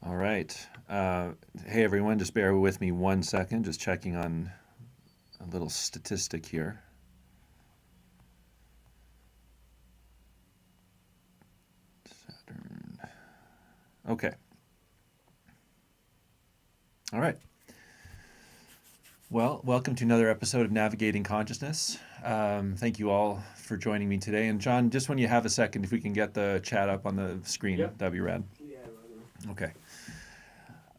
All right. Hey, everyone, just bear with me 1 second. Just checking on a little statistic here. Saturn. Okay. All right. Well, welcome to another episode of Navigating Consciousness. Thank you all for joining me today. And John, just when you have a second, if we can get the chat up on the screen, Yep. that'd be rad. Yeah, Okay.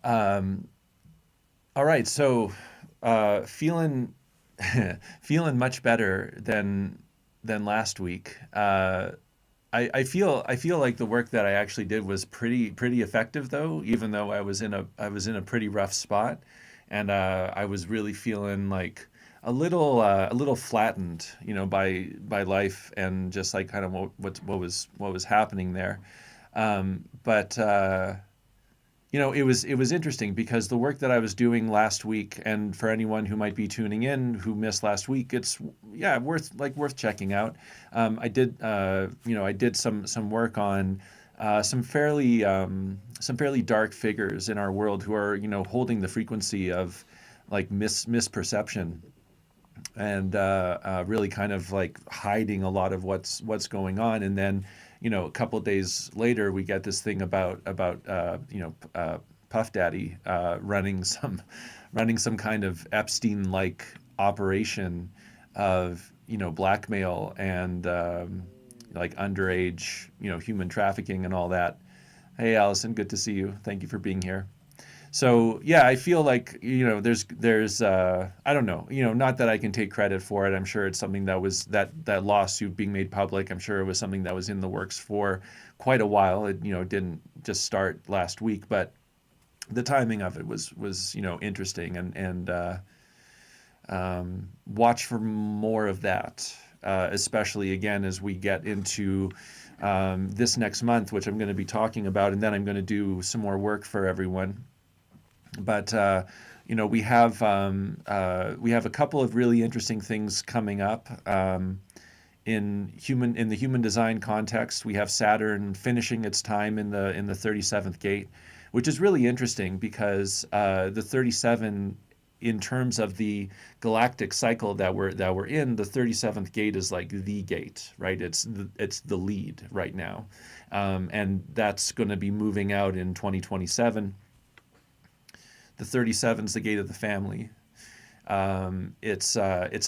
Um, all right. So, feeling feeling much better than last week. I feel like the work that I actually did was pretty effective though, even though I was in a pretty rough spot, and I was really feeling like a little flattened, by life and just like kind of what was happening there. But it was interesting because the work that I was doing last week, and for anyone who might be tuning in who missed last week, it's yeah worth checking out. I did some work on some fairly dark figures in our world who are holding the frequency of like misperception and really kind of like hiding a lot of what's going on. And then, a couple of days later, we get this thing about Puff Daddy running some kind of Epstein-like operation of blackmail and like underage human trafficking and all that. Hey, Allison, good to see you. Thank you for being here. So yeah, I feel like there's I don't know, not that I can take credit for it. I'm sure it's something that lawsuit being made public. I'm sure it was something that was in the works for quite a while. It didn't just start last week, but the timing of it was interesting, and watch for more of that, especially again as we get into this next month, which I'm going to be talking about, and then I'm going to do some more work for everyone. But we have a couple of really interesting things coming up in the human design context. We have Saturn finishing its time in the 37th gate, which is really interesting because the 37, in terms of the galactic cycle that we're in, the 37th gate is like the gate, right? It's the lead right now, and that's going to be moving out in 2027. The 37 is the gate of the family. It's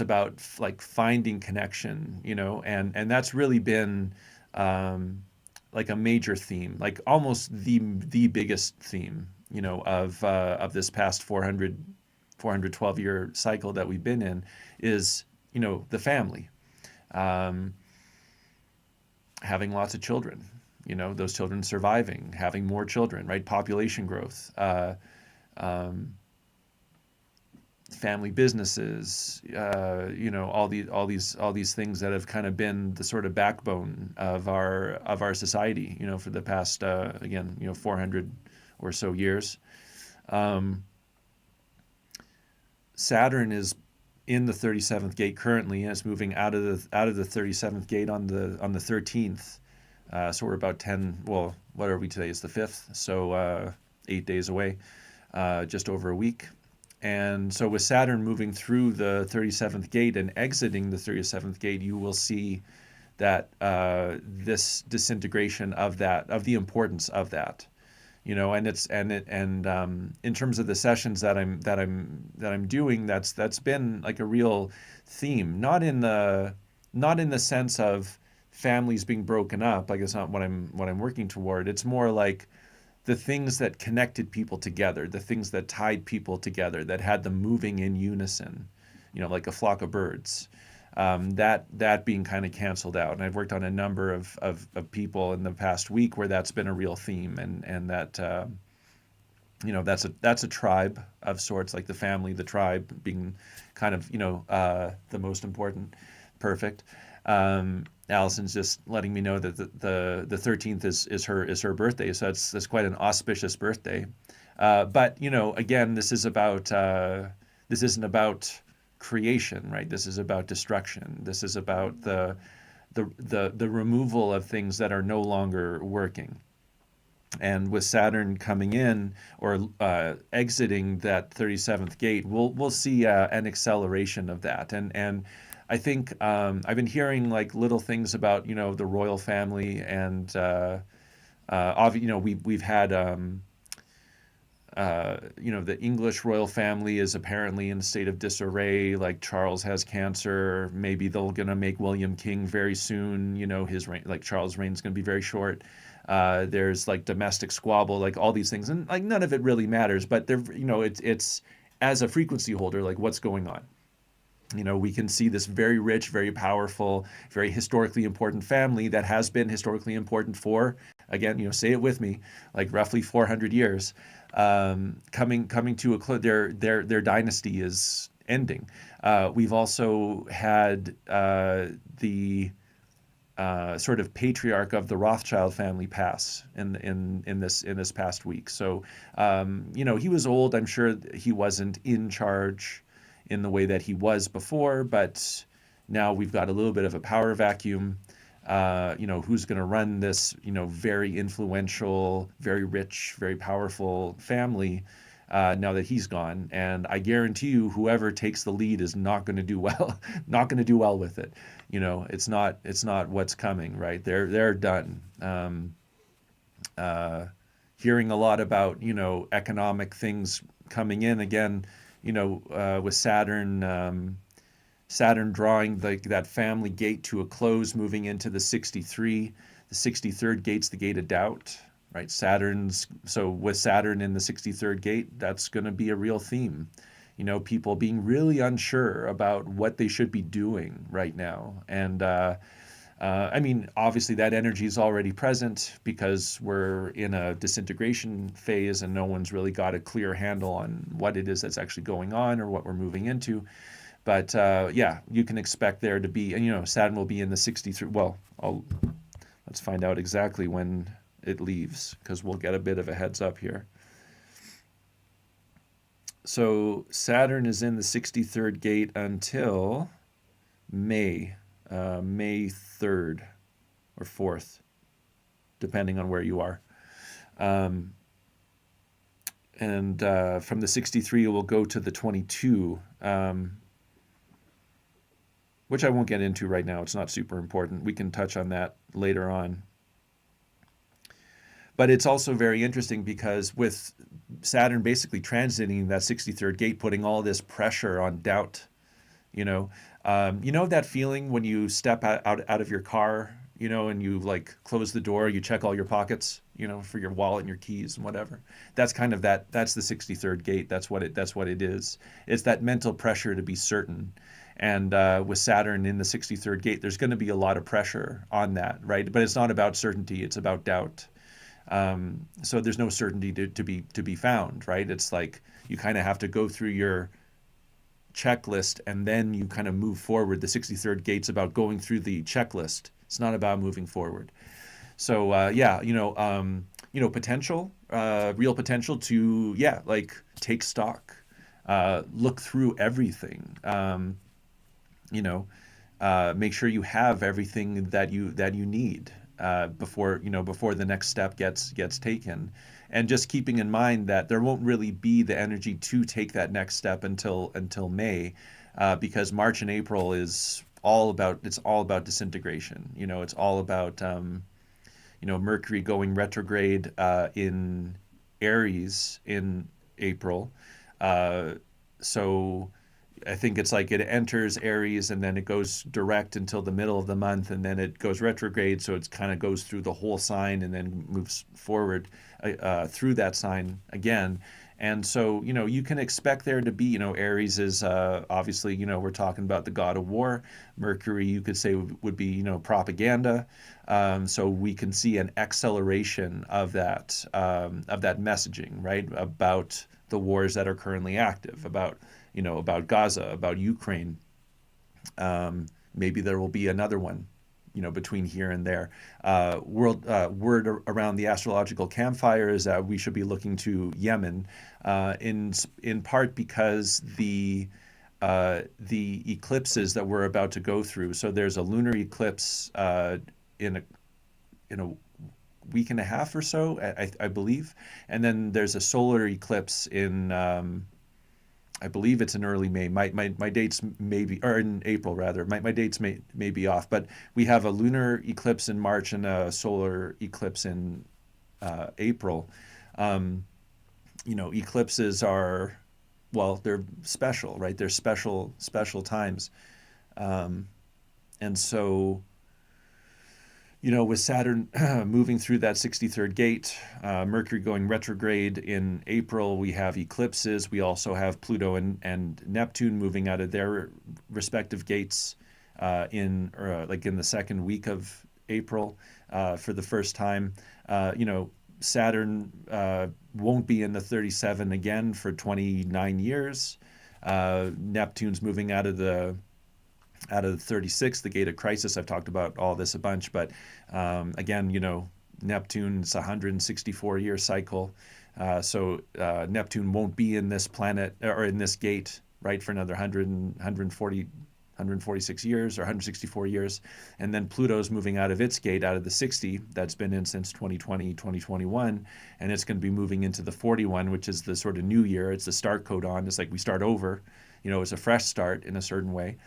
about like finding connection, and that's really been like a major theme, like almost the biggest theme, of this past 412-year cycle that we've been in is the family, um, having lots of children, those children surviving, having more children, right? Population growth. Um, Family businesses, all these things that have kind of been the sort of backbone of our society, for the past again, 400 or so years. Um, Saturn is in the 37th gate currently, and it's moving out of the 37th gate on the 13th. So we're about 10. Well, what are we today? It's the 5th, so 8 days away, just over a week. And so with Saturn moving through the 37th gate and exiting the 37th gate, you will see that this disintegration of the importance of that, and in terms of the sessions that I'm doing, that's been like a real theme, not in the sense of families being broken up. Like, it's not what I'm working toward. It's more like the things that connected people together, the things that tied people together, that had them moving in unison, like a flock of birds. That being kind of canceled out. And I've worked on a number of people in the past week where that's been a real theme, and that that's a tribe of sorts, like the family, the tribe being kind of the most important. Perfect. Allison's just letting me know that the 13th is her birthday, so that's quite an auspicious birthday. But again, this isn't about creation, right? This is about destruction. This is about the removal of things that are no longer working. And with Saturn coming in or exiting that 37th gate, we'll see an acceleration of that. And I think I've been hearing like little things about the royal family and we've had the English royal family is apparently in a state of disarray. Like Charles has cancer. Maybe they're going to make William king very soon. His reign, like Charles' reign is going to be very short. There's like domestic squabble, like all these things, and like none of it really matters. But it's as a frequency holder, like what's going on. We can see this very rich, very powerful, very historically important family that has been historically important for, again, say it with me, like roughly 400 years, coming to a close. Their dynasty is ending. We've also had the sort of patriarch of the Rothschild family pass in this past week. So he was old. I'm sure he wasn't in charge in the way that he was before, but now we've got a little bit of a power vacuum. Who's going to run this, very influential, very rich, very powerful family now that he's gone? And I guarantee you, whoever takes the lead is not going to do well, not going to do well with it. It's not what's coming, right? They're done. Hearing a lot about, economic things coming in again, with Saturn, Saturn drawing that family gate to a close, moving into the 63. The 63rd gate's the gate of doubt, right? So with Saturn in the 63rd gate, that's going to be a real theme. People being really unsure about what they should be doing right now. And I mean, obviously that energy is already present because we're in a disintegration phase and no one's really got a clear handle on what it is that's actually going on or what we're moving into. But yeah, you can expect there to be, and Saturn will be in the 63. Well, let's find out exactly when it leaves because we'll get a bit of a heads up here. So Saturn is in the 63rd gate until May 3rd or 4th, depending on where you are. And from the 63, it will go to the 22, which I won't get into right now. It's not super important. We can touch on that later on. But it's also very interesting because with Saturn basically transiting that 63rd gate, putting all this pressure on doubt, that feeling when you step out of your car, and you like close the door, you check all your pockets, for your wallet and your keys and whatever. That's kind of that's the 63rd gate. That's what it is. It's that mental pressure to be certain. And with Saturn in the 63rd gate, there's going to be a lot of pressure on that, right? But it's not about certainty; it's about doubt. So there's no certainty to be found, right? It's like you kind of have to go through your checklist and then you kind of move forward. The 63rd gate's about going through the checklist. It's not about moving forward. So potential, real potential to like take stock, look through everything. Make sure you have everything that you need before the next step gets taken, and just keeping in mind that there won't really be the energy to take that next step until May, because March and April is all about disintegration. It's all about Mercury going retrograde in Aries in April. So I think it's like it enters Aries and then it goes direct until the middle of the month and then it goes retrograde. So it kind of goes through the whole sign and then moves forward through that sign again. And so, you can expect there to be, Aries is obviously, we're talking about the god of war. Mercury, you could say, would be, propaganda. So we can see an acceleration of that messaging, right, about the wars that are currently active, about Gaza, about Ukraine. Maybe there will be another one, between here and there. Word around the astrological campfire is that we should be looking to Yemen, in part because the eclipses that we're about to go through. So there's a lunar eclipse in a week and a half or so, I believe. And then there's a solar eclipse in, I believe it's in early May. My dates may be, or in April rather. My dates may be off, but we have a lunar eclipse in March and a solar eclipse in April. Um, Eclipses are, well, they're special, right? They're special times. Um, and so, with Saturn moving through that 63rd gate, Mercury going retrograde in April, we have eclipses. We also have Pluto and Neptune moving out of their respective gates in the second week of April for the first time. Saturn won't be in the 37 again for 29 years. Neptune's moving out of the 36, the gate of crisis. I've talked about all this a bunch, but again, Neptune's a 164-year cycle. So Neptune won't be in this planet or in this gate, right, for another 146 years or 164 years. And then Pluto's moving out of its gate, out of the 60 that's been in since 2020, 2021. And it's going to be moving into the 41, which is the sort of new year. It's the start codon. It's like we start over. It's a fresh start in a certain way.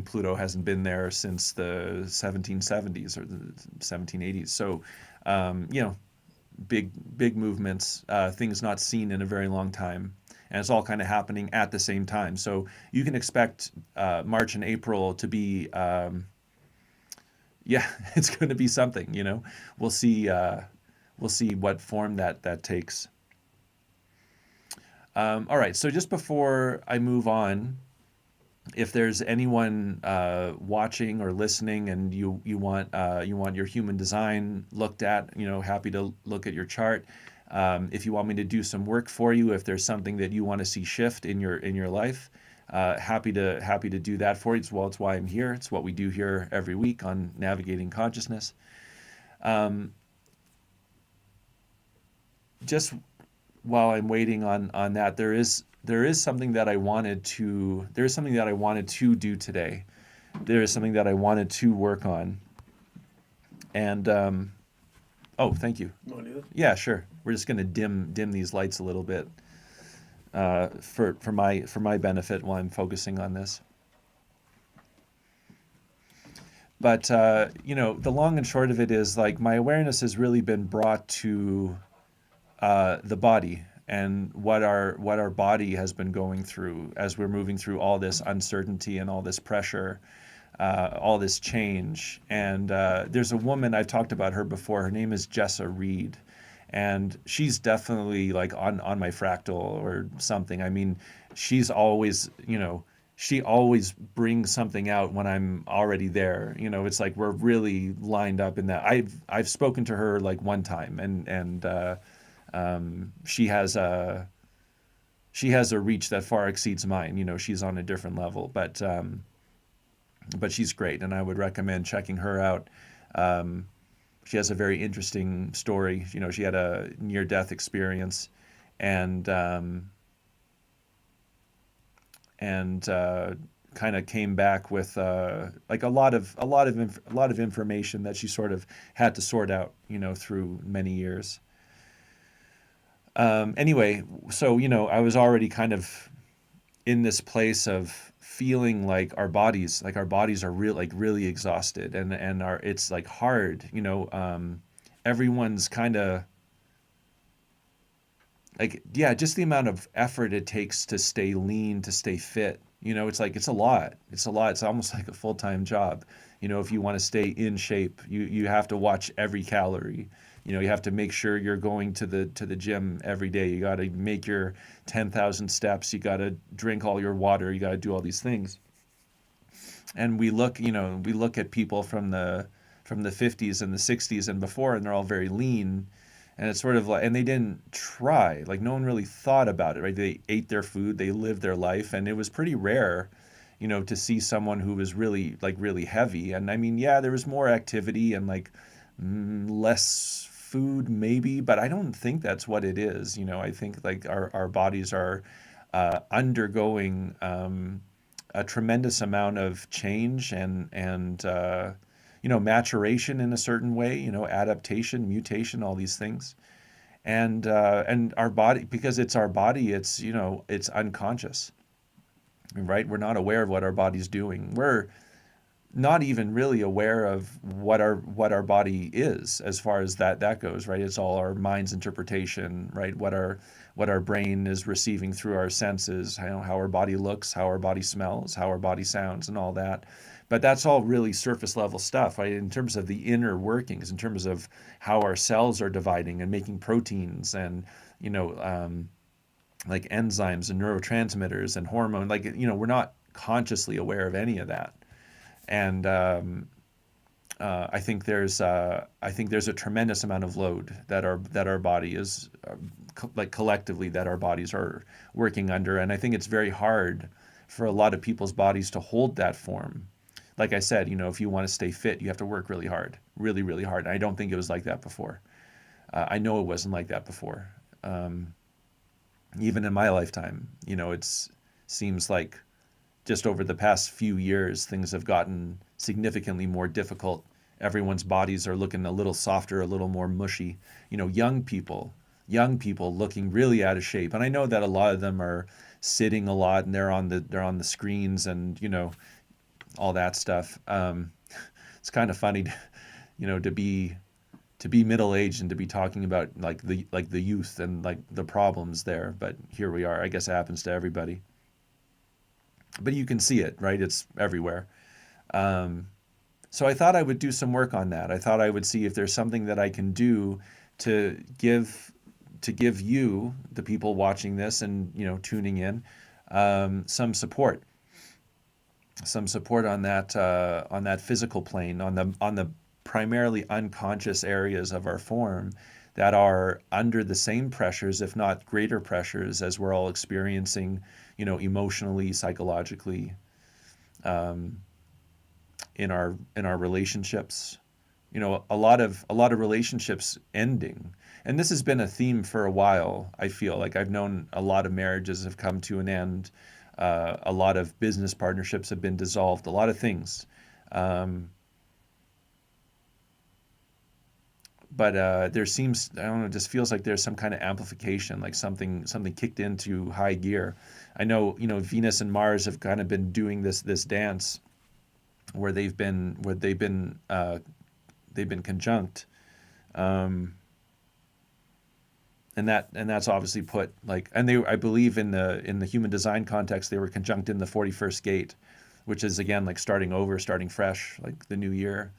Pluto hasn't been there since the 1770s or the 1780s. So, big movements, things not seen in a very long time. And it's all kind of happening at the same time. So you can expect March and April to be, it's going to be something. We'll see what form that takes. All right, so just before I move on, if there's anyone watching or listening and you want your human design looked at, happy to look at your chart. If you want me to do some work for you, if there's something that you want to see shift in your life, happy to do that for you. It's why I'm here. It's what we do here every week on Navigating Consciousness. Just while I'm waiting on that, there is something that I wanted to do today. There is something that I wanted to work on. And oh, thank you. You want to do this? Yeah, sure. We're just going to dim these lights a little bit for my benefit while I'm focusing on this. But the long and short of it is, like, my awareness has really been brought to the body and what our body has been going through as we're moving through all this uncertainty and all this pressure, all this change. And there's a woman, I've talked about her before. Her name is Jessa Reed, and she's definitely like on my fractal or something. I mean, she's always, she always brings something out when I'm already there. It's like we're really lined up in that. I've spoken to her like one time, and she has a reach that far exceeds mine. She's on a different level, but she's great, and I would recommend checking her out. She has a very interesting story. She had a near-death experience, and kind of came back with like a lot of information that she sort of had to sort out, through many years. Anyway, so I was already kind of in this place of feeling like our bodies are really exhausted, and it's like hard. Everyone's kind of like, yeah, just the amount of effort it takes to stay lean, to stay fit. It's like it's a lot. It's almost like a full-time job. If you want to stay in shape, you have to watch every calorie. You have to make sure you're going to the gym every day. You got to make your 10,000 steps. You got to drink all your water. You got to do all these things. And we look at people from the 50s and the 60s and before, and they're all very lean. And it's sort of like, and they didn't try. Like, no one really thought about it, right? They ate their food, they lived their life, and it was pretty rare, to see someone who was really heavy. And I mean, yeah, there was more activity and like less food maybe, but I don't think that's what it is. I think like our bodies are undergoing a tremendous amount of change and maturation in a certain way, adaptation, mutation, all these things. And our body, because it's our body, it's unconscious, right? We're not aware of what our body's doing. We're not even really aware of what our body is as far as that goes, right? It's all our mind's interpretation, right? What our brain is receiving through our senses, how our body looks, how our body smells, how our body sounds, and all that. But that's all really surface level stuff, right? In terms of the inner workings, in terms of how our cells are dividing and making proteins, and like enzymes and neurotransmitters and hormone, like we're not consciously aware of any of that. And I think there's a tremendous amount of load that our body is like collectively, that our bodies are working under, and I think it's very hard for a lot of people's bodies to hold that form. Like I said, if you want to stay fit, you have to work really hard, really, really hard. And I don't think it was like that before. I know it wasn't like that before. Even in my lifetime, it seems like just over the past few years, things have gotten significantly more difficult. Everyone's bodies are looking a little softer, a little more mushy. Young people looking really out of shape. And I know that a lot of them are sitting a lot, and they're on the screens, and all that stuff. It's kind of funny, to be middle aged and to be talking about like the youth and like the problems there. But here we are. I guess it happens to everybody. But you can see it, right? It's everywhere. So I thought I would do some work on that. I thought I would see if there's something that I can do to give you, the people watching this and tuning in, some support, on that physical plane, on the primarily unconscious areas of our form that are under the same pressures, if not greater pressures, as we're all experiencing, emotionally, psychologically, in our relationships. A lot of relationships ending, and this has been a theme for a while. I feel like I've known a lot of marriages have come to an end. A lot of business partnerships have been dissolved. A lot of things. But there seems, I don't know, it just feels like there's some kind of amplification, like something kicked into high gear. I know, Venus and Mars have kind of been doing this dance where they've been conjunct, and that's obviously put like, and I believe in the human design context, they were conjunct in the 41st gate, which is again like starting over, starting fresh, like the new year.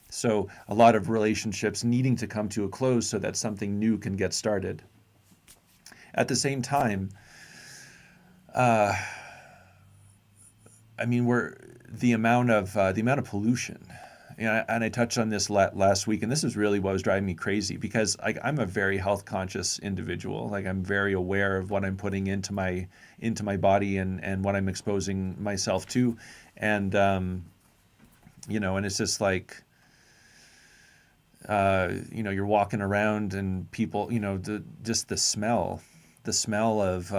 So a lot of relationships needing to come to a close so that something new can get started. At the same time, I mean, the amount of pollution, and I touched on this last week, and this is really what was driving me crazy, because I'm a very health conscious individual. Like, I'm very aware of what I'm putting into my body, and what I'm exposing myself to, and and it's just like, you're walking around and people, just the smell of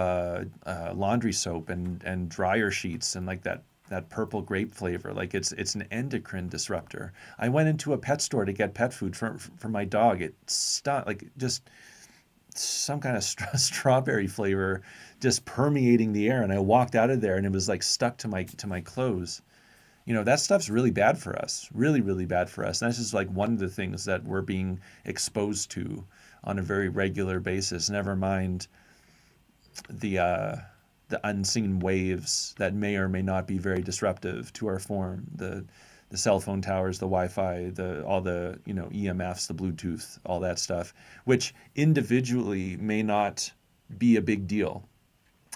laundry soap and dryer sheets, and like that purple grape flavor, like it's an endocrine disruptor. I went into a pet store to get pet food for my dog. It stunk, like just some kind of strawberry flavor just permeating the air, and I walked out of there and it was like stuck to my clothes. That stuff's really bad for us, really, really bad for us. And that's just like one of the things that we're being exposed to on a very regular basis. Never mind the unseen waves that may or may not be very disruptive to our form. The cell phone towers, the Wi-Fi, all the EMFs, the Bluetooth, all that stuff, which individually may not be a big deal.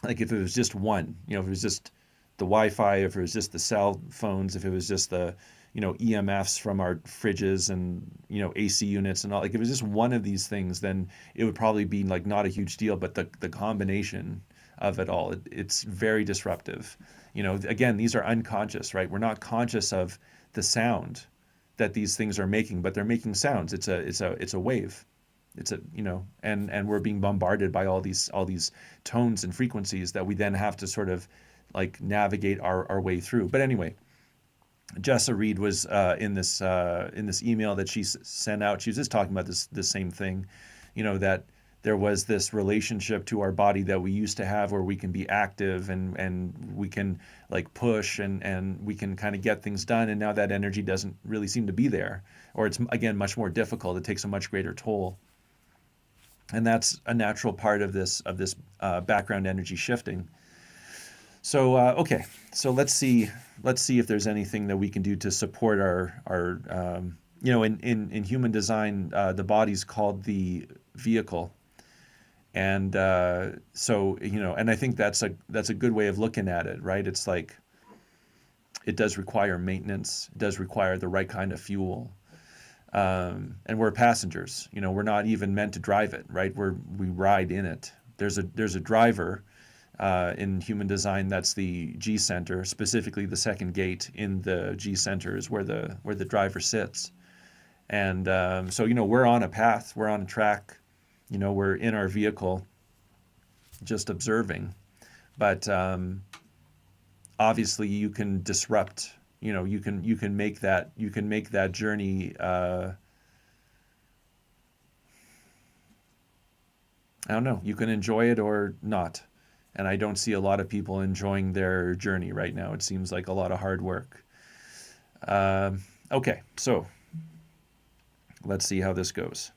Like if it was just one, if it was just the Wi-Fi, if it was just the cell phones, if it was just the EMFs from our fridges and AC units and all, like if it was just one of these things, then it would probably be like not a huge deal. But the combination of it all, it's very disruptive. Again, these are unconscious, right? We're not conscious of the sound that these things are making, but they're making sounds. It's a wave. And we're being bombarded by all these tones and frequencies that we then have to sort of like navigate our way through. But anyway, Jessa Reed was in this email that she sent out. She was just talking about this same thing, that there was this relationship to our body that we used to have where we can be active and we can like push and we can kind of get things done, and now that energy doesn't really seem to be there, or it's again much more difficult. It takes a much greater toll, and that's a natural part of this background energy shifting. So okay, so let's see if there's anything that we can do to support our in human design, the body's called the vehicle, and so and I think that's a good way of looking at it, right? It's like it does require maintenance, it does require the right kind of fuel, and we're passengers. We're not even meant to drive it, right? We ride in it. There's a driver. In human design, that's the G center, specifically the second gate in the G center is where the driver sits. And so we're on a path, we're on a track, we're in our vehicle, just observing. But obviously, you can disrupt. You can make that journey. I don't know. You can enjoy it or not. And I don't see a lot of people enjoying their journey right now. It seems like a lot of hard work. Okay, so let's see how this goes.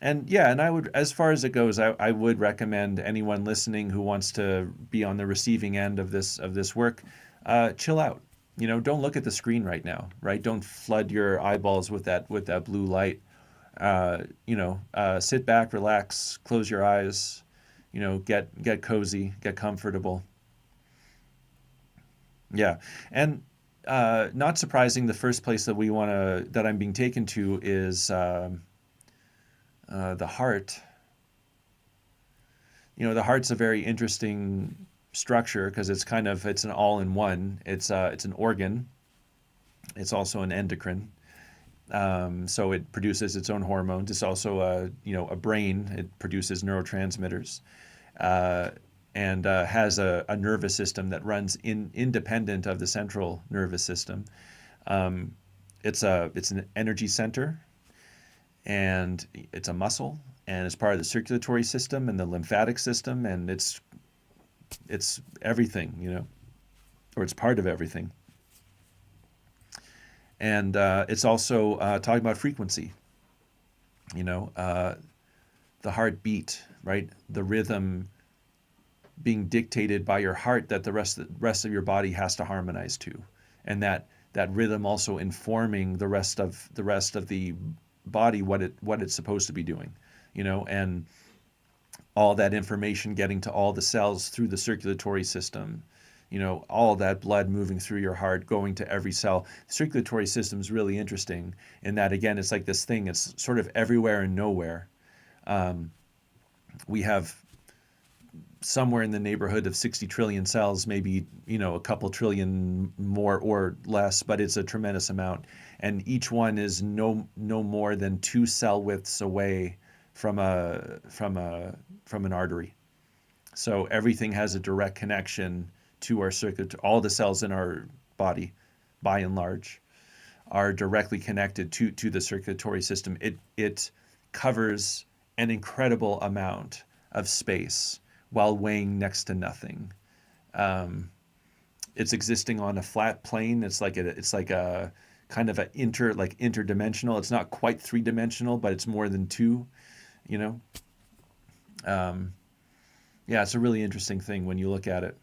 And yeah, and I would, as far as it goes, I would recommend anyone listening who wants to be on the receiving end of this work, chill out. Don't look at the screen right now, right? Don't flood your eyeballs with that blue light. Sit back, relax, close your eyes, get cozy, get comfortable. Yeah, and not surprising, the first place that I'm being taken to is the heart. The heart's a very interesting structure because it's an all-in-one. It's an organ. It's also an endocrine. So it produces its own hormones. It's also a brain. It produces neurotransmitters, and has a nervous system that runs independent of the central nervous system. It's an energy center, and it's a muscle, and it's part of the circulatory system and the lymphatic system, and it's everything, or it's part of everything. And it's also talking about frequency, the heartbeat, right? The rhythm being dictated by your heart that the rest of your body has to harmonize to, and that rhythm also informing the rest of the body what it's supposed to be doing, and all that information getting to all the cells through the circulatory system. All that blood moving through your heart, going to every cell. The circulatory system is really interesting in that, again, it's like this thing, it's sort of everywhere and nowhere. We have somewhere in the neighborhood of 60 trillion cells, maybe, a couple trillion more or less, but it's a tremendous amount. And each one is no more than 2 cell widths away from an artery. So everything has a direct connection to our circuit. All the cells in our body, by and large, are directly connected to the circulatory system. It covers an incredible amount of space while weighing next to nothing. It's existing on a flat plane. It's like a kind of interdimensional. It's not quite 3-dimensional, but it's more than 2. Yeah, it's a really interesting thing when you look at it.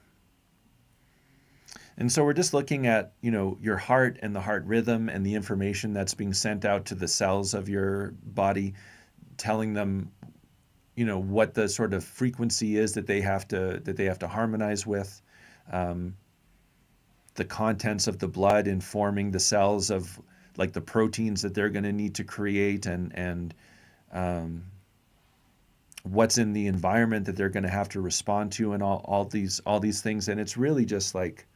And so we're just looking at, your heart and the heart rhythm and the information that's being sent out to the cells of your body, telling them, what the sort of frequency is that they have to harmonize with. The contents of the blood informing the cells of like the proteins that they're going to need to create, and what's in the environment that they're going to have to respond to, and all these things. And it's really just like,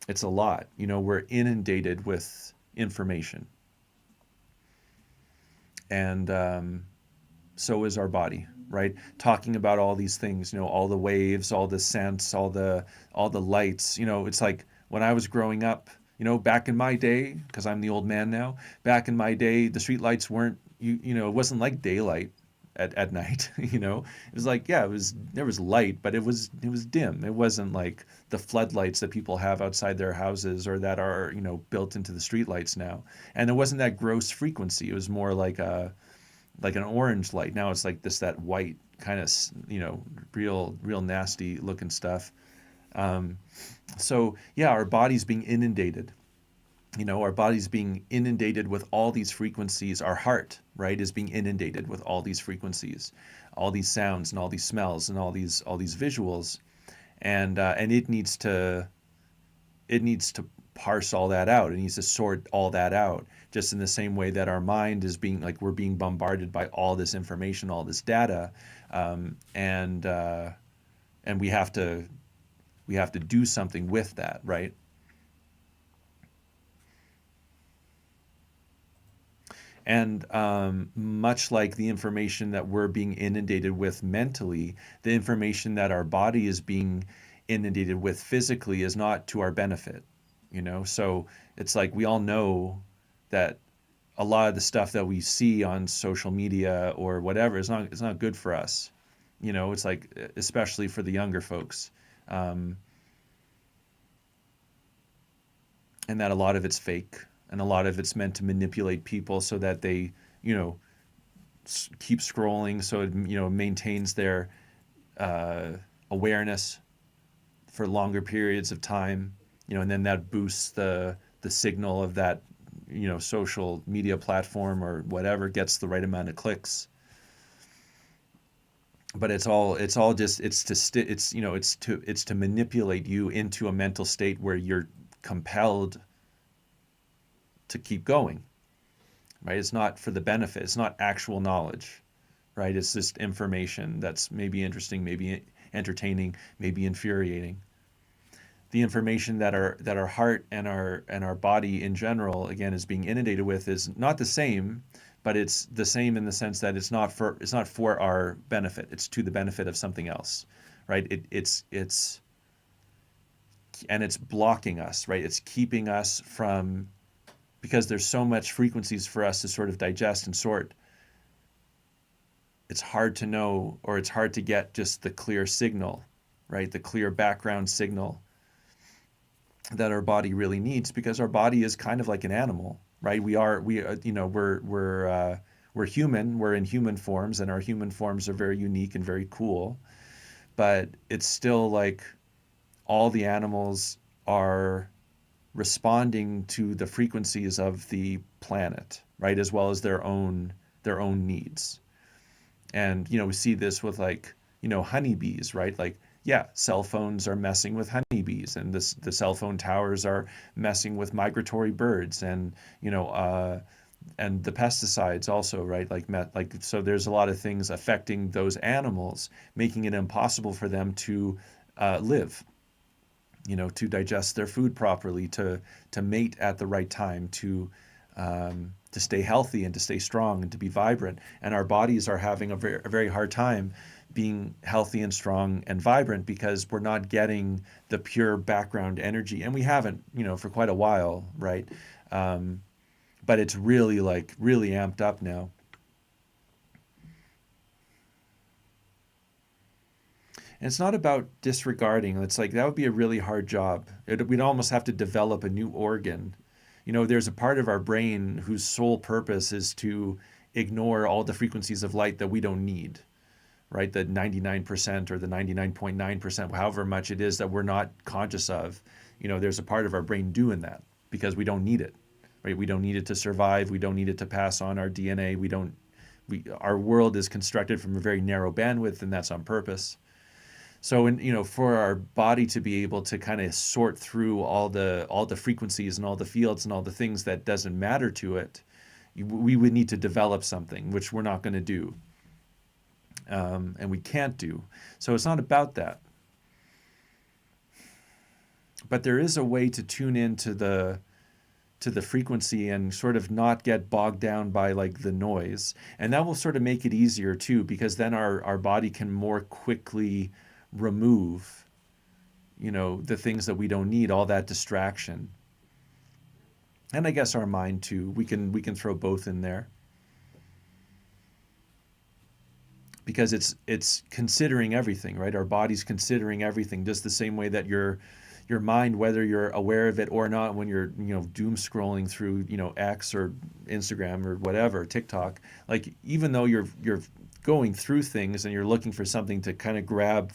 it's a lot. We're inundated with information, and so is our body. right? Talking about all these things, all the waves, all the scents, all the lights. It's like when I was growing up, back in my day, because I'm the old man now. Back in my day, the street lights weren't, it wasn't like daylight at night. It was like, yeah, there was light, but it was dim. It wasn't like the floodlights that people have outside their houses or that are built into the street lights now. And it wasn't that gross frequency. It was more like an orange light. Now it's like that white kind of real nasty looking stuff. So yeah, our body's being inundated. Our body's being inundated with all these frequencies. Our heart, right, is being inundated with all these frequencies, all these sounds and all these smells and all these visuals, and it needs to parse all that out. It needs to sort all that out. Just in the same way that our mind is being like we're being bombarded by all this information, all this data, and we have to do something with that, right? And much like the information that we're being inundated with mentally, the information that our body is being inundated with physically is not to our benefit. So it's like we all know that a lot of the stuff that we see on social media or whatever is not, it's not good for us. It's like, especially for the younger folks, um, and that a lot of it's fake and a lot of it's meant to manipulate people so that they, you know, keep scrolling, so it maintains their uh, awareness for longer periods of time, and then that boosts the signal of that social media platform or whatever, gets the right amount of clicks. But it's all just it's to it's to manipulate you into a mental state where you're compelled to keep going, right? It's not for the benefit, it's not actual knowledge, right? It's just information that's maybe interesting, maybe entertaining, maybe infuriating. The information that our heart and our body in general, again, is being inundated with is not the same, but it's the same in the sense that it's not for our benefit. It's to the benefit of something else, right? It's blocking us, right? It's keeping us from, because there's so much frequencies for us to sort of digest and sort. It's hard to know, or it's hard to get just the clear signal, right? The clear background signal that our body really needs, because our body is kind of like an animal, right? We're human. We're in human forms, and our human forms are very unique and very cool. But it's still like all the animals are responding to the frequencies of the planet, right, as well as their own needs. And we see this with, like, honeybees, right? Like, yeah, cell phones are messing with honeybees, and the cell phone towers are messing with migratory birds, and the pesticides also, right? Like so there's a lot of things affecting those animals, making it impossible for them to live, to digest their food properly, to mate at the right time, to stay healthy and to stay strong and to be vibrant. And our bodies are having a very hard time being healthy and strong and vibrant because we're not getting the pure background energy, and we haven't, for quite a while, right? But it's really, like, really amped up now. And it's not about disregarding. It's like that would be a really hard job. We'd almost have to develop a new organ. There's a part of our brain whose sole purpose is to ignore all the frequencies of light that we don't need, right? The 99% or the 99.9%, however much it is that we're not conscious of. There's a part of our brain doing that because we don't need it, right? We don't need it to survive. We don't need it to pass on our DNA. Our world is constructed from a very narrow bandwidth, and that's on purpose. So, for our body to be able to kind of sort through all the frequencies and all the fields and all the things that doesn't matter to it, we would need to develop something, which we're not going to do, and we can't do. So it's not about that. But there is a way to tune into to the frequency and sort of not get bogged down by like the noise. And that will sort of make it easier too, because then our body can more quickly remove, the things that we don't need, all that distraction. And I guess our mind too. We can throw both in there, because it's considering everything, right? Our body's considering everything, just the same way that your mind, whether you're aware of it or not, when you're doom scrolling through X or Instagram or whatever, TikTok, like even though you're going through things and you're looking for something to kind of grab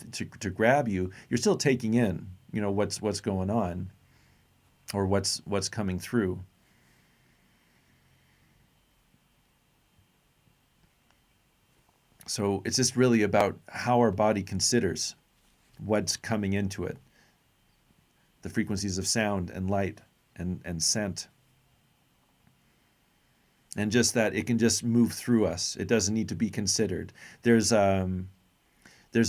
you, you're still taking in what's going on, or what's coming through. So it's just really about how our body considers what's coming into it, the frequencies of sound and light and scent. And just that it can just move through us. It doesn't need to be considered. There's a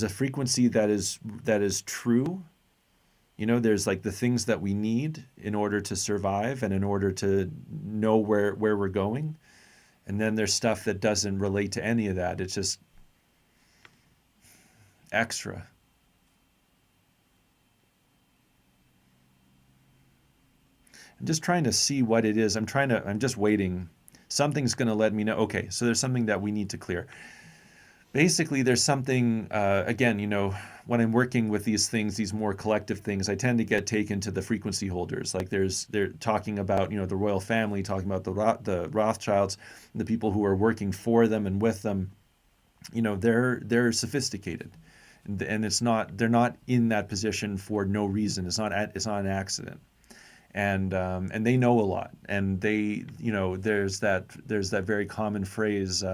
frequency that is true. There's like the things that we need in order to survive and in order to know where we're going. And then there's stuff that doesn't relate to any of that. It's just extra. I'm just trying to see what it is. I'm just waiting. Something's going to let me know. Okay, so there's something that we need to clear. Basically, there's something, again, when I'm working with these things, these more collective things, I tend to get taken to the frequency holders. Like they're talking about, the royal family, talking about the Rothschilds, the people who are working for them and with them. They're sophisticated, and they're not in that position for no reason. It's not an accident. And they know a lot, and they, there's that very common phrase,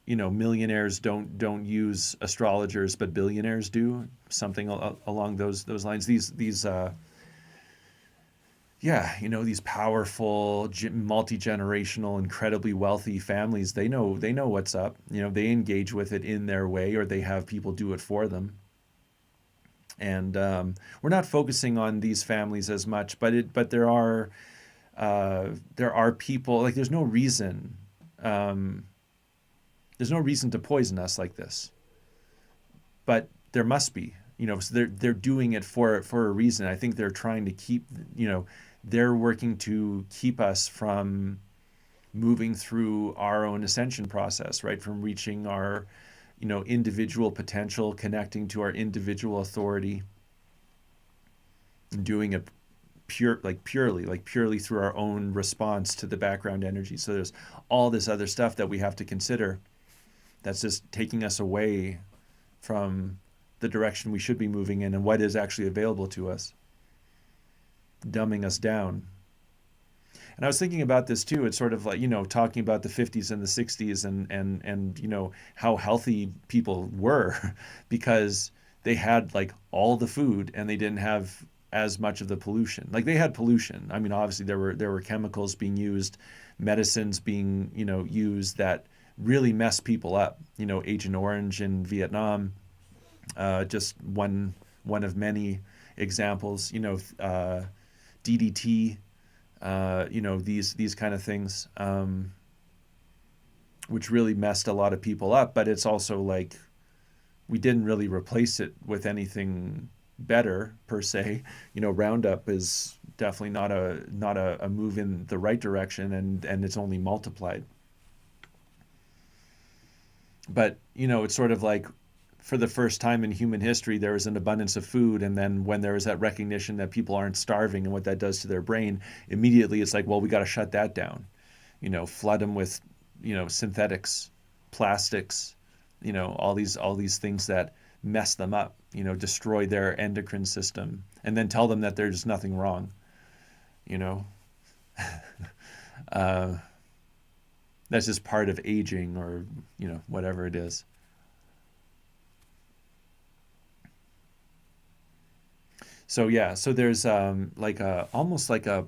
millionaires don't use astrologers, but billionaires do, something along those lines. These powerful, multi-generational, incredibly wealthy families, they know what's up. They engage with it in their way, or they have people do it for them. And we're not focusing on these families as much, but there are people, like there's no reason to poison us like this, but there must be, so they're doing it for a reason. I think they're trying to keep, they're working to keep us from moving through our own ascension process, right? From reaching our individual potential, connecting to our individual authority, and doing it purely through our own response to the background energy. So there's all this other stuff that we have to consider that's just taking us away from the direction we should be moving in and what is actually available to us, dumbing us down. And I was thinking about this too. It's sort of like, talking about the 50s and the 60s and how healthy people were because they had like all the food and they didn't have as much of the pollution. Like they had pollution. I mean, obviously there were chemicals being used, medicines being, used that really mess people up. Agent Orange in Vietnam, just one of many examples, DDT, these kind of things, which really messed a lot of people up. But it's also like we didn't really replace it with anything better per se. Roundup is definitely not a move in the right direction, and it's only multiplied. But it's sort of like, for the first time in human history, there was an abundance of food, and then when there was that recognition that people aren't starving and what that does to their brain, immediately it's like, well, we got to shut that down. Flood them with synthetics, plastics, all these things that mess them up, destroy their endocrine system, and then tell them that there's nothing wrong. That's just part of aging, or whatever it is. So yeah, so there's almost like a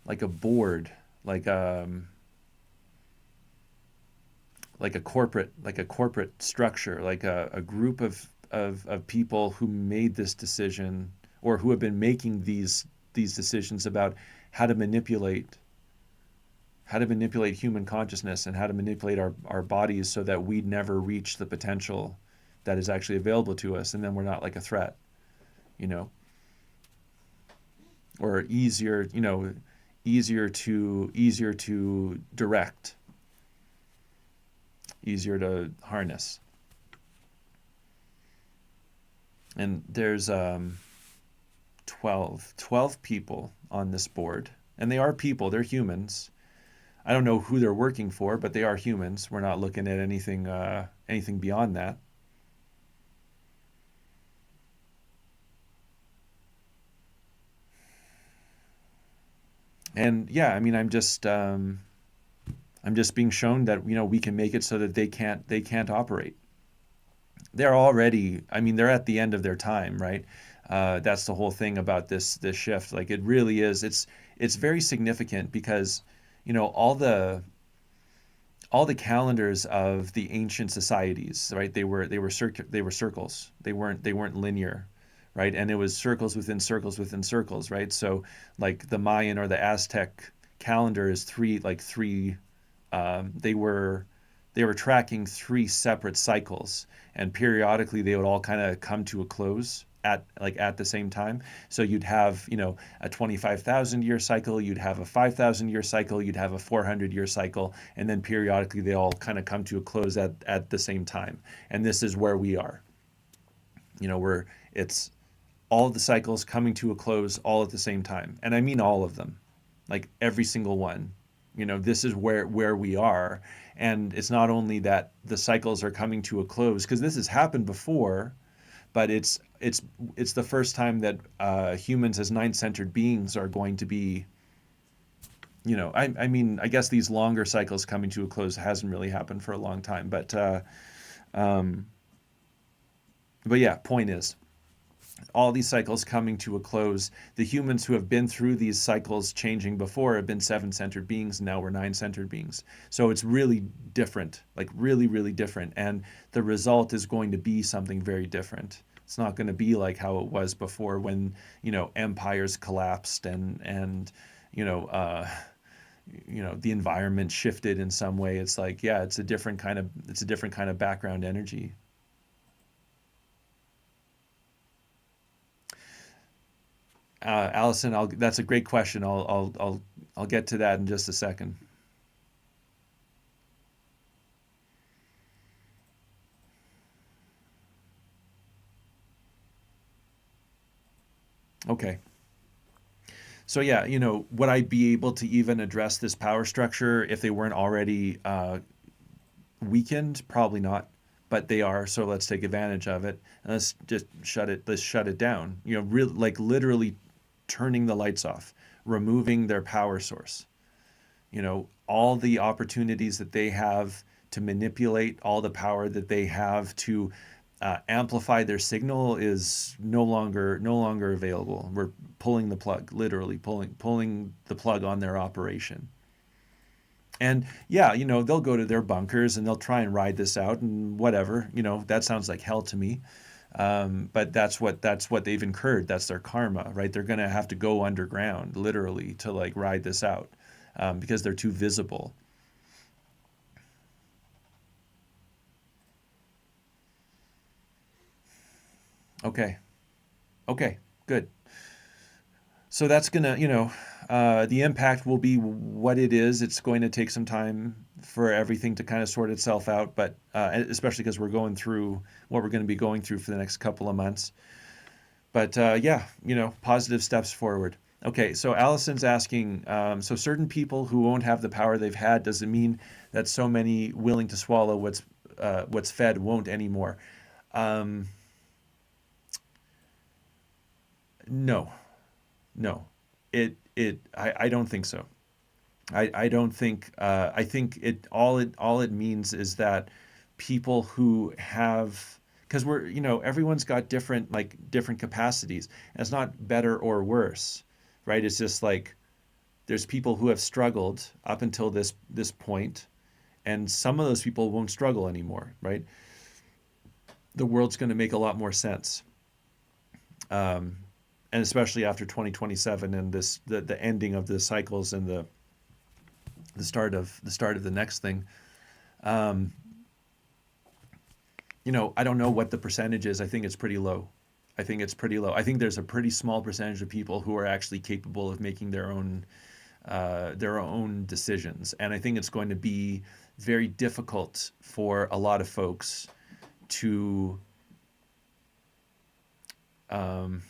board, like a corporate structure, like a group of people who made this decision, or who have been making these these decisions about how to manipulate how to manipulate human consciousness and how to manipulate our bodies so that we never reach the potential that is actually available to us, and then we're not like a threat, you know, or easier, easier to direct, easier to harness. And there's 12 people on this board, and they are people, they're humans. I don't know who they're working for, but they are humans. We're not looking at anything beyond that. And yeah, I mean, I'm just being shown that we can make it so that they can't operate. They're already, I mean, they're at the end of their time, right? That's the whole thing about this shift. Like it really is. It's very significant because all the calendars of the ancient societies, right? They were circles. They weren't linear, right? And it was circles within circles within circles, right? So like the Mayan or the Aztec calendar is three. They were tracking three separate cycles, and periodically they would all kind of come to a close at the same time. So you'd have a 25,000 year cycle, you'd have a 5,000 year cycle, you'd have a 400 year cycle, and then periodically they all kind of come to a close at the same time. And this is where we are. Where it's all of the cycles coming to a close all at the same time, and I mean all of them, like every single one. This is where we are. And it's not only that the cycles are coming to a close, because this has happened before, but it's the first time that humans as nine-centered beings are going to be, I mean, I guess these longer cycles coming to a close hasn't really happened for a long time, um, but yeah, point is, all these cycles coming to a close. The humans who have been through these cycles changing before have been seven-centered beings, and now we're nine-centered beings. So it's really different, like really, really different. And the result is going to be something very different. It's not going to be like how it was before when, empires collapsed and the environment shifted in some way. It's like, yeah, it's a different kind of background energy. Allison, that's a great question. I'll get to that in just a second. Okay. So yeah, would I be able to even address this power structure if they weren't already weakened? Probably not, but they are. So let's take advantage of it. And let's just shut it. Let's shut it down. Like literally turning the lights off, removing their power source. All the opportunities that they have to manipulate, all the power that they have to amplify their signal is no longer available. We're pulling the plug, literally pulling the plug on their operation. And yeah, they'll go to their bunkers and they'll try and ride this out and whatever. That sounds like hell to me. But that's what they've incurred. That's their karma, right? They're gonna have to go underground, literally, to like ride this out, because they're too visible. Okay, okay, good. So that's gonna, the impact will be what it is. It's going to take some time for everything to kind of sort itself out, but especially because we're going through what we're going to be going through for the next couple of months. But yeah, positive steps forward. Okay, so Allison's asking, so certain people who won't have the power they've had, does it mean that so many willing to swallow what's fed won't anymore? Um, no, no, I don't think so. I don't think I think it means is that people who have, because everyone's got different capacities, and it's not better or worse, right? It's just like there's people who have struggled up until this point, and some of those people won't struggle anymore, right? The world's going to make a lot more sense. and especially after 2027 and the ending of the cycles and the start of the next thing. Um, I don't know what the percentage is. I think it's pretty low. I think it's pretty low. I think there's a pretty small percentage of people who are actually capable of making their own decisions, and I think it's going to be very difficult for a lot of folks to um,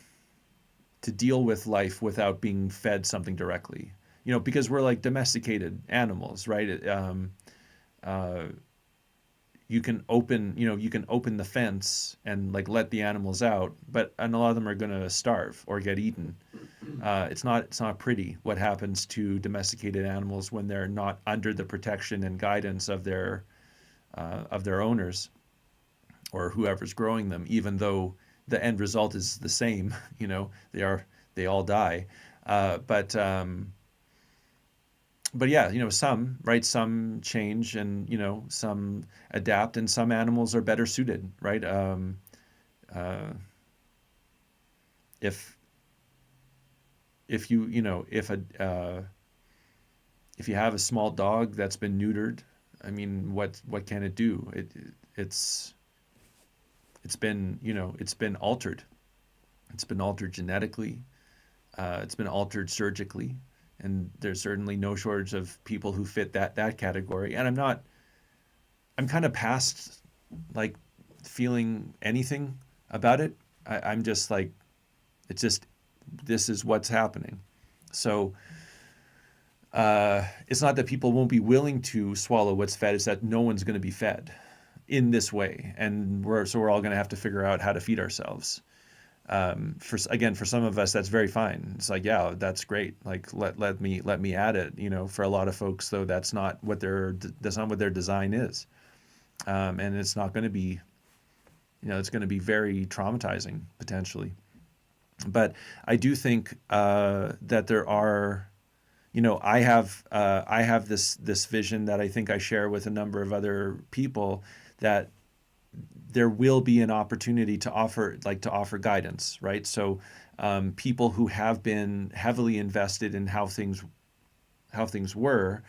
to deal with life without being fed something directly. Because we're like domesticated animals, right? Uh, you can open the fence and like let the animals out, but and a lot of them are going to starve or get eaten. It's not pretty what happens to domesticated animals when they're not under the protection and guidance of their owners or whoever's growing them, even though the end result is the same. They all die. But yeah, some change, and some adapt, and some animals are better suited, right? Uh, if if you you know if you have a small dog that's been neutered, I mean, what can it do? It's it's been altered. It's been altered genetically. It's been altered surgically, and there's certainly no shortage of people who fit that category. And I'm kind of past like feeling anything about it. I'm just like, it's just, this is what's happening. So it's not that people won't be willing to swallow what's fed; it's that no one's going to be fed in this way, and we're all going to have to figure out how to feed ourselves. For some of us, that's very fine. It's like, yeah, that's great. Like, let me add it. For a lot of folks, though, that's not what their design is, and it's not going to be, it's going to be very traumatizing potentially. But I do think that there are, I have this vision that I think I share with a number of other people, that there will be an opportunity to offer guidance, right? So people who have been heavily invested in how things were,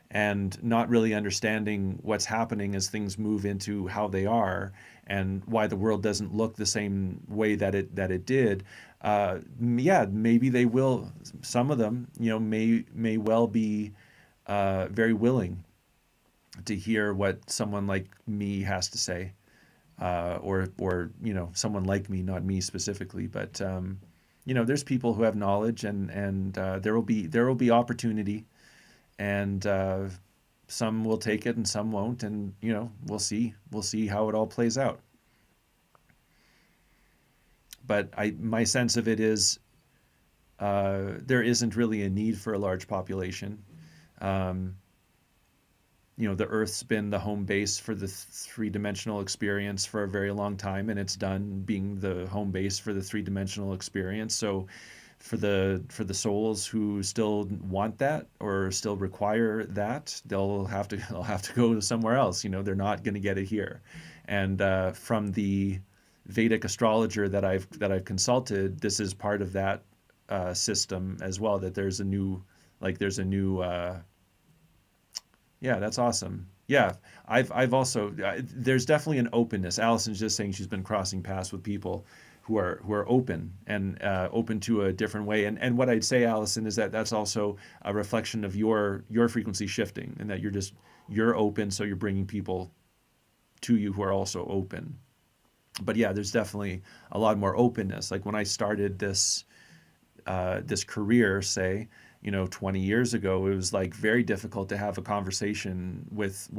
and not really understanding what's happening as things move into how they are, and why the world doesn't look the same way that it did. Yeah, maybe they will. Some of them, may well be very willing to hear what someone like me has to say, or someone like me, not me specifically, but there's people who have knowledge, and there will be opportunity, and some will take it and some won't, and we'll see how it all plays out. But my sense of it is, there isn't really a need for a large population. Um, the Earth's been the home base for the three-dimensional experience for a very long time, and it's done being the home base for the three-dimensional experience. So for the souls who still want that or still require that, they'll have to go somewhere else. They're not going to get it here. And from the Vedic astrologer that I've consulted, this is part of that system as well. That there's a new yeah, that's awesome. Yeah, I've also there's definitely an openness. Allison's just saying she's been crossing paths with people who are open, and open to a different way. And what I'd say, Allison, is that that's also a reflection of your frequency shifting, and that you're open, so you're bringing people to you who are also open. But yeah, there's definitely a lot more openness. Like when I started this career, say, 20 years ago, it was like very difficult to have a conversation with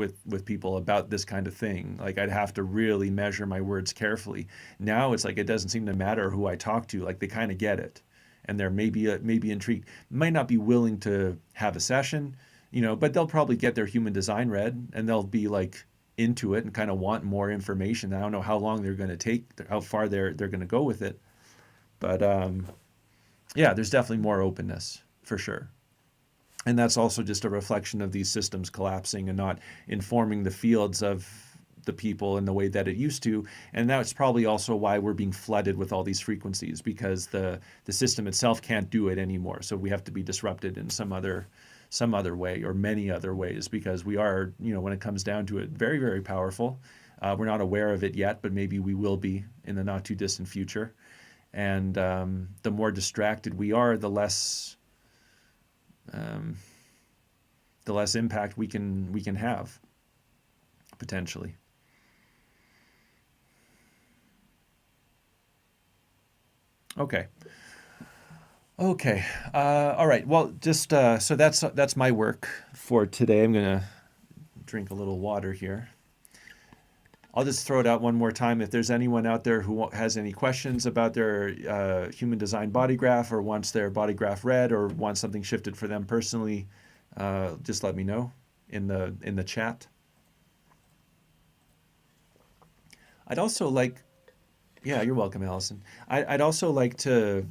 people about this kind of thing. Like I'd have to really measure my words carefully. Now it's like, it doesn't seem to matter who I talk to. Like they kind of get it, and they're maybe intrigued. Might not be willing to have a session, but they'll probably get their human design read, and they'll be like into it and kind of want more information. I don't know how long they're going to take, how far they're going to go with it, but yeah, there's definitely more openness for sure. And that's also just a reflection of these systems collapsing and not informing the fields of the people in the way that it used to. And that's probably also why we're being flooded with all these frequencies, because the system itself can't do it anymore. So we have to be disrupted in some other way, or many other ways, because we are, when it comes down to it, very, very powerful. We're not aware of it yet, but maybe we will be in the not too distant future. And the more distracted we are, the less impact we can have, potentially. Okay. All right. Well, just so that's my work for today. I'm gonna drink a little water here. I'll just throw it out one more time. If there's anyone out there who has any questions about their human design body graph, or wants their body graph read, or wants something shifted for them personally, just let me know in the chat. I'd also like, yeah, you're welcome, Allison. I'd also like to,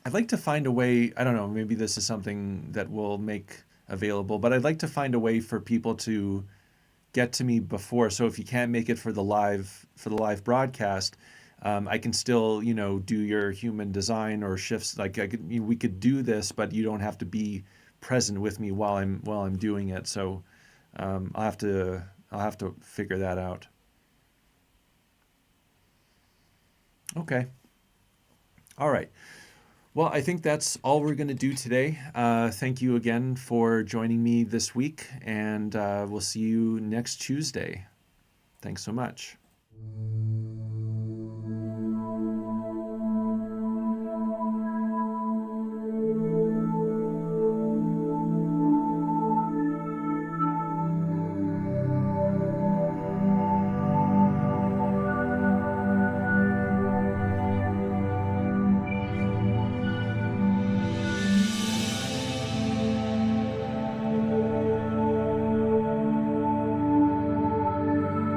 I'd like to find a way. I don't know. Maybe this is something that we'll make available, but I'd like to find a way for people to get to me before. So if you can't make it for the live broadcast, I can still do your human design or shifts. Like we could do this, but you don't have to be present with me while I'm doing it. So I'll have to figure that out. Okay. All right. Well, I think that's all we're going to do today. Thank you again for joining me this week, and we'll see you next Tuesday. Thanks so much.